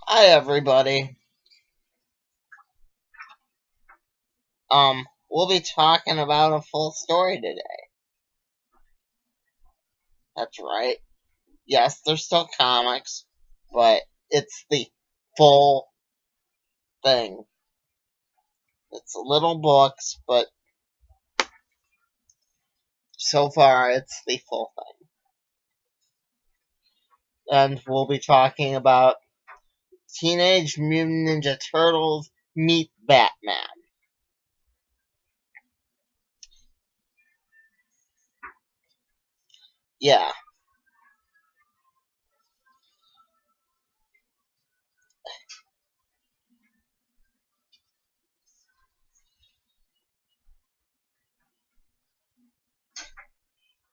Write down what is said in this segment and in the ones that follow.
Hi everybody. We'll be talking about a full story today. That's right. Yes, they're still comics, but it's the full thing. It's little books, but so far it's the full thing. And we'll be talking about Teenage Mutant Ninja Turtles meet Batman. Yeah.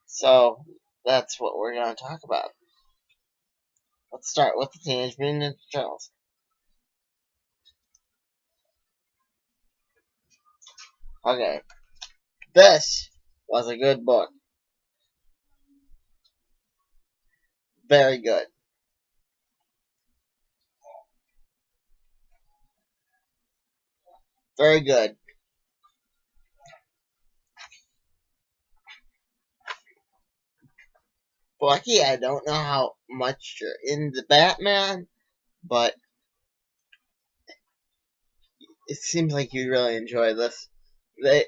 So that's what we're going to talk about. Let's start with the Teenage Mutant Ninja Turtles. Okay. This was a good book. Very good. Very good. Bucky, I don't know how much you're into Batman, but it seems like you really enjoy this. They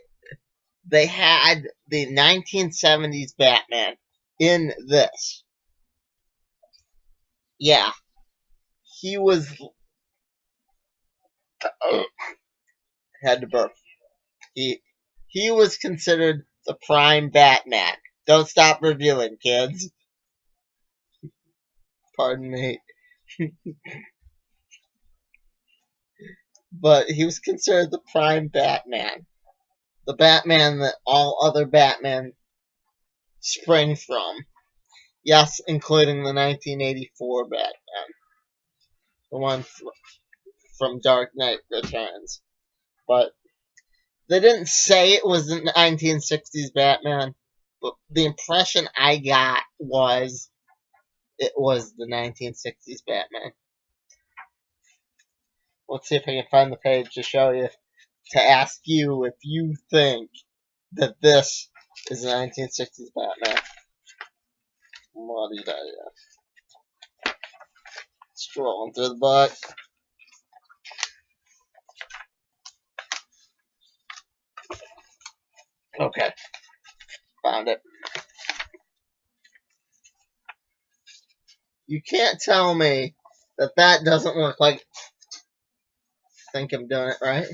they had the 1970s Batman in this. Yeah, he was had to burp. He he was considered the prime Batman. Don't stop reviewing, kids. Pardon me, but he was considered the prime Batman. The Batman that all other Batman spring from. Yes, including the 1984 Batman, the one from Dark Knight Returns. But they didn't say it was the 1960s Batman, but the impression I got was it was the 1960s Batman. Let's see if I can find the page to show you, to ask you if you think that this is the 1960s Batman. What do you know? Scrolling through the book. Okay, found it. You can't tell me that that doesn't look like. I think I'm doing it right.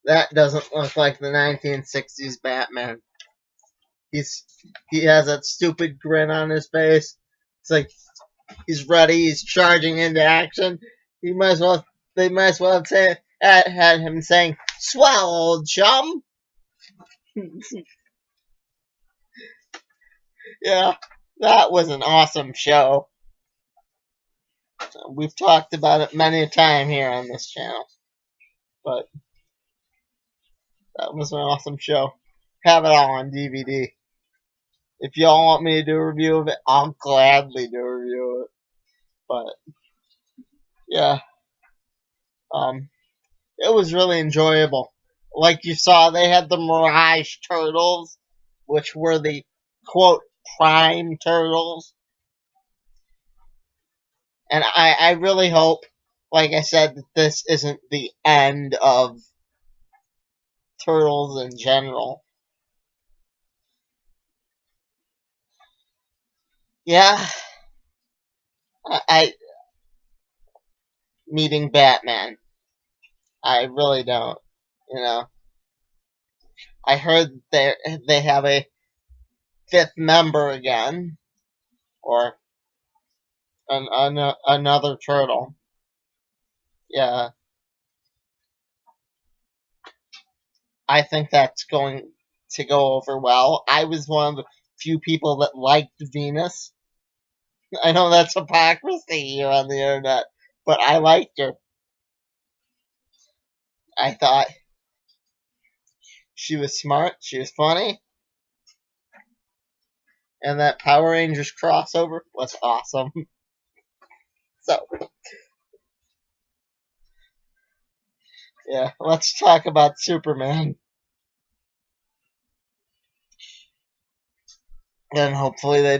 That doesn't look like the 1960s Batman. He's he has that stupid grin on his face. It's like he's ready. He's charging into action. He might as well. They might as well have had him saying "Swell, old chum." Yeah, that was an awesome show. We've talked about it many a time here on this channel, but that was an awesome show. Have it all on DVD. If y'all want me to do a review of it, I'll gladly do a review of it. But yeah, um, it was really enjoyable. Like you saw, they had the Mirage Turtles, which were the quote prime turtles, and I really hope, like I said, that this isn't the end of turtles in general. Yeah, I meeting Batman. I really don't. You know, I heard they have a fifth member again, or another turtle. Yeah, I think that's going to go over well. I was one of the few people that liked Venus. I know that's hypocrisy here on the internet, but I liked her. I thought she was smart, she was funny, and that Power Rangers crossover was awesome. So, Yeah, let's talk about Superman. And hopefully they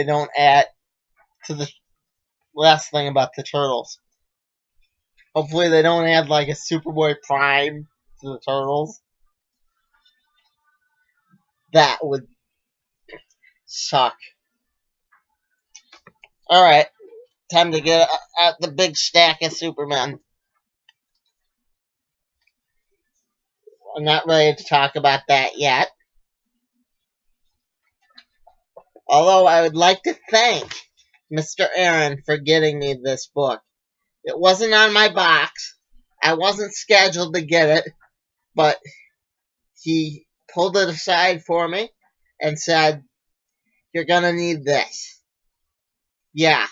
don't add to the last thing about the Turtles. Hopefully they don't add like a Superboy Prime to the Turtles. That would suck. Alright, time to get out the big stack of Superman. I'm not ready to talk about that yet. Although I would like to thank Mr. Aaron for getting me this book. It wasn't on my box. I wasn't scheduled to get it, but he pulled it aside for me and said, "You're gonna need this." Yeah,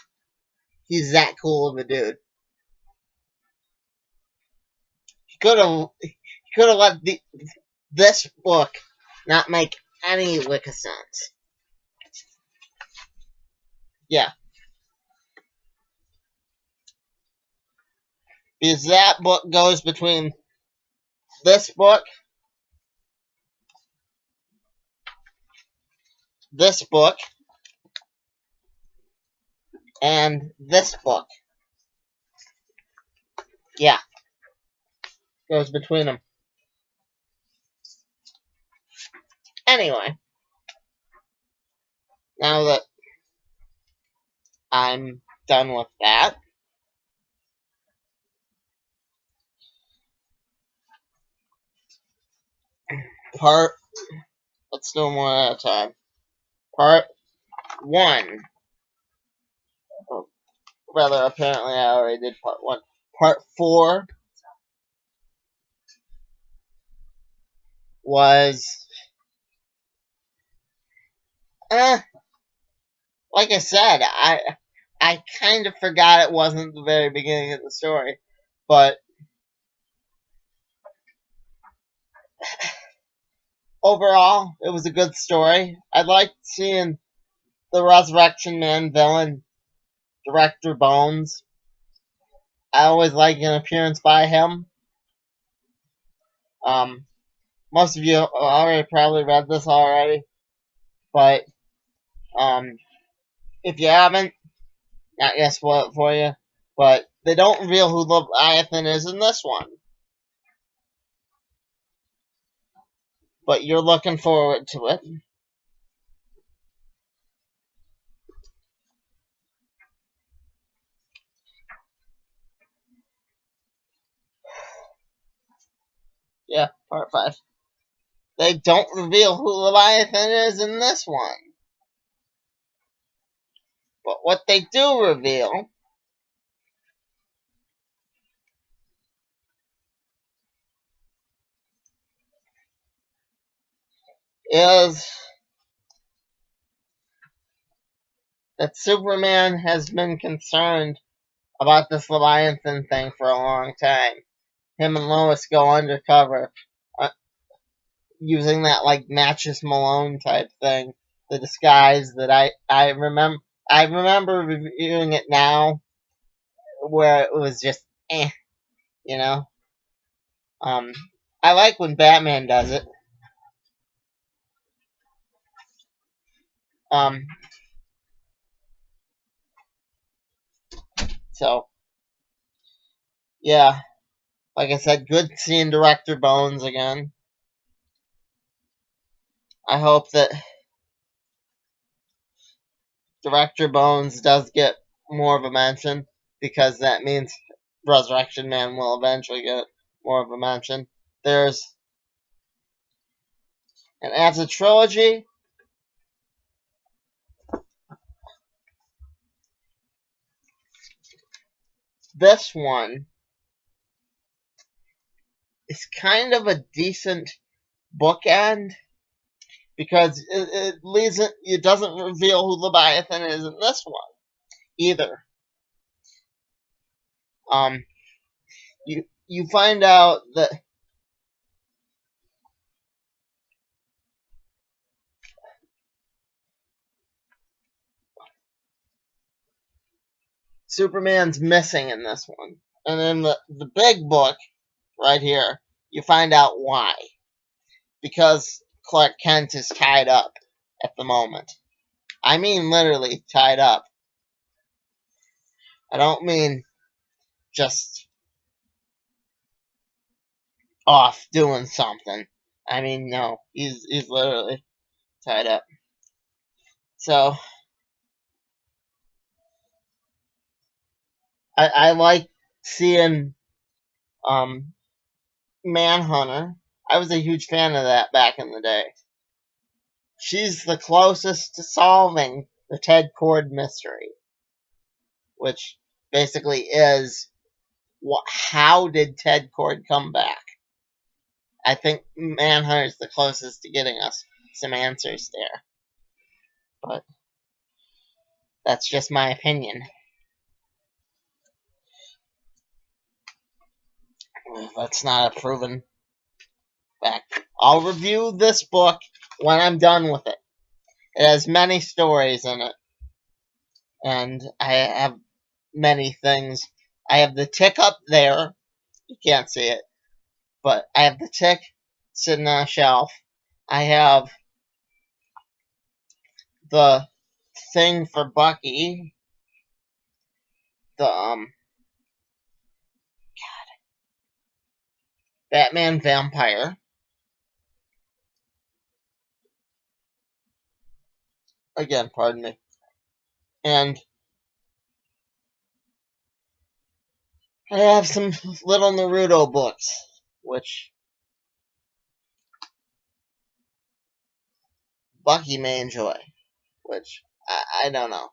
he's that cool of a dude. He could have let this book not make any lick of sense. Yeah, because that book goes between this book, this book, and this book. Yeah, goes between them. Anyway, now that I'm done with that, part let's do them one at a time. Part 1. Or rather, apparently I already did part 1. Part 4 was, like I said, I kind of forgot it wasn't the very beginning of the story, but overall, it was a good story. I liked seeing the Resurrection Man villain, Director Bones. I always like an appearance by him. Um, Most of you already probably read this already, but if you haven't, not gonna spoil it for you. But they don't reveal who Leviathan is in this one. But you're looking forward to it. Yeah, part 5. They don't reveal who Leviathan is in this one. But what they do reveal is that Superman has been concerned about this Leviathan thing for a long time. Him and Lois go undercover uh, using that like Matches Malone type thing, the disguise that I remember. I remember reviewing it now, where it was just you know. Um, I like when Batman does it. Um, so yeah, like I said, good seeing Director Bones again. I hope that Director Bones does get more of a mention, because that means Resurrection Man will eventually get more of a mention. And as a trilogy, this one is kind of a decent bookend, because it doesn't reveal who Leviathan is in this one either. Um, you find out that Superman's missing in this one. And in the big book, right here, you find out why. Because Clark Kent is tied up at the moment. I mean literally tied up. I don't mean just off doing something. I mean, no, he's literally tied up. So, I like seeing Manhunter. I was a huge fan of that back in the day. She's the closest to solving the Ted Cord mystery, which basically is how did Ted Cord come back? I think Manhunter is the closest to getting us some answers there. But that's just my opinion. That's not a proven fact. I'll review this book when I'm done with it. It has many stories in it. And I have many things. I have the Tick up there. You can't see it. But I have the Tick sitting on a shelf. I have the thing for Bucky. The Batman Vampire. Again, pardon me. And I have some little Naruto books, which Bucky may enjoy, which I don't know.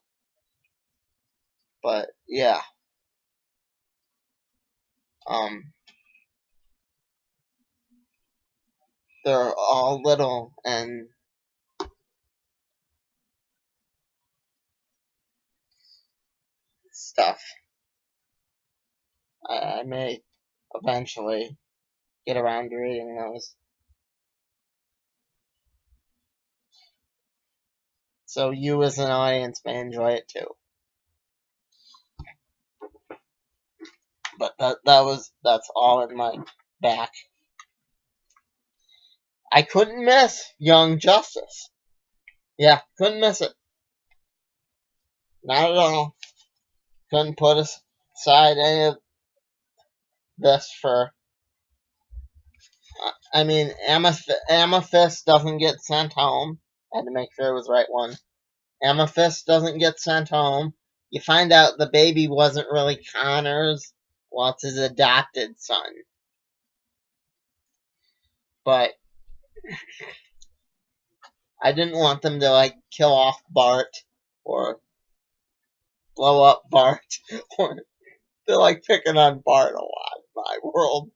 But yeah. Um they're all little and stuff. I may eventually get around to reading those. So you as an audience may enjoy it too. But that's all in my back. I couldn't miss Young Justice. Yeah, couldn't miss it. Not at all. Couldn't put aside any of this for. I mean, Amethyst doesn't get sent home. I had to make sure it was the right one. Amethyst doesn't get sent home. You find out the baby wasn't really Connor's. Well, it's his adopted son. But I didn't want them to, like, kill off Bart or blow up Bart. Or they're, like, picking on Bart a lot in my world.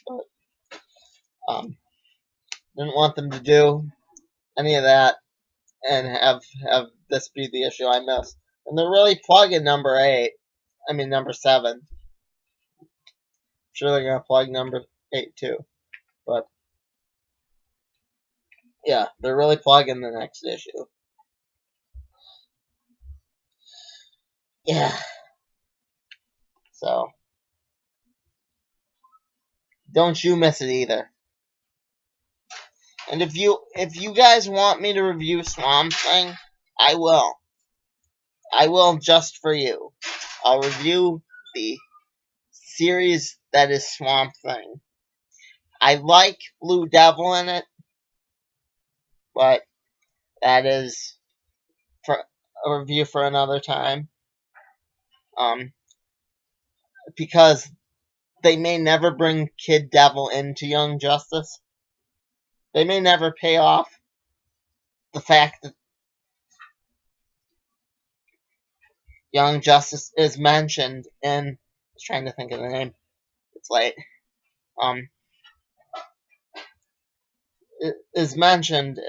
But, didn't want them to do any of that and have this be the issue I missed. And they're really plugging number 8. I mean, number 7. I'm sure they're going to plug number 8 too. But, yeah, they're really plugging the next issue. Yeah. So, don't you miss it either. And if you guys want me to review Swamp Thing, I will. I will just for you. I'll review the series that is Swamp Thing. I like Blue Devil in it, but that is for a review for another time. Because they may never bring Kid Devil into Young Justice. They may never pay off the fact that Young Justice is mentioned in. I was trying to think of the name. It's late. Is mentioned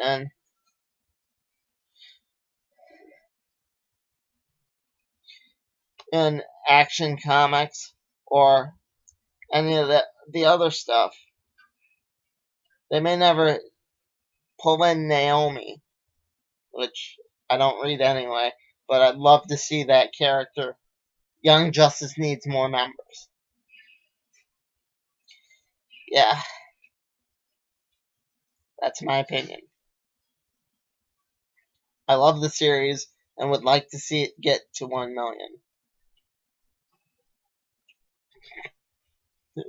in Action Comics or any of the other stuff. They may never pull in Naomi, which I don't read anyway, but I'd love to see that character Young Justice needs more members. Yeah, that's my opinion. I love the series and would like to see it get to 1 million.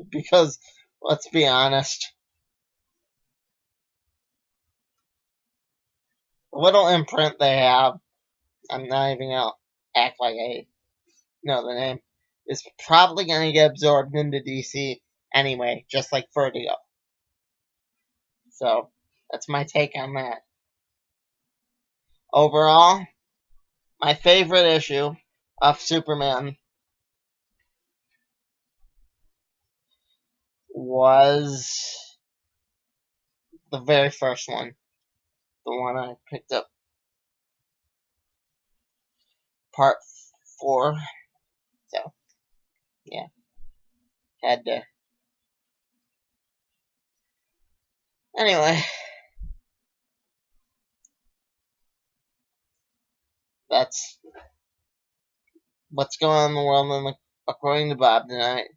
Because, let's be honest, the little imprint they have, I'm not even going to act like I know the name, is probably going to get absorbed into DC anyway, just like Vertigo. So, that's my take on that. Overall, my favorite issue of Superman was the very first one. The one I picked up. Part 4. So, yeah. Had to. Anyway, that's what's going on in the world according to Bob tonight.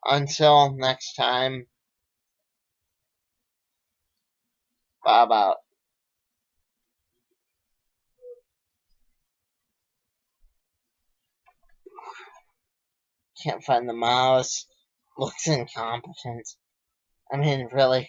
Until next time, Bob out. Can't find the mouse. Looks incompetent. I mean, really.